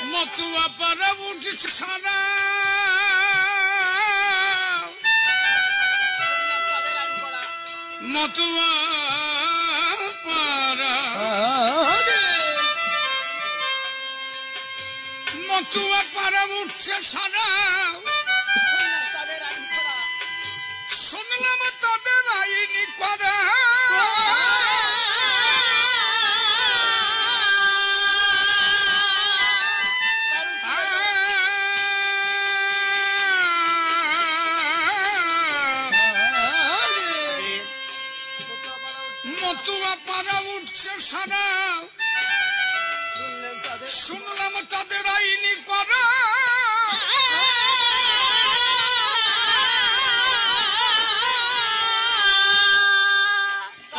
মতুয়া পাড়া উঠছে সারা মতুয়া পাড়া মতুয়া পাড়া উঠছে সারা শুনলাম তাদের আইনি করা মতুয়া পাড়া উঠছে সারা শুনলাম তাদের আইনি করা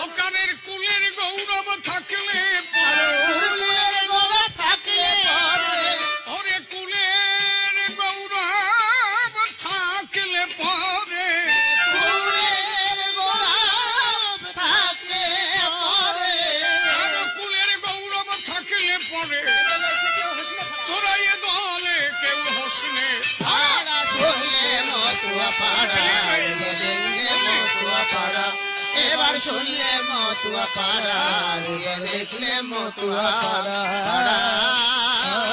ওখানের কুলের গৌরব থাকলে ওরে কুলের গৌরব থাকলে পরে কুলের গৌরব থাকলে পরে তোরা এ দলে কেউ হোসনে এবার শুনলে মতুয়া পাড়া দেখলে মতুয়া পাড়া।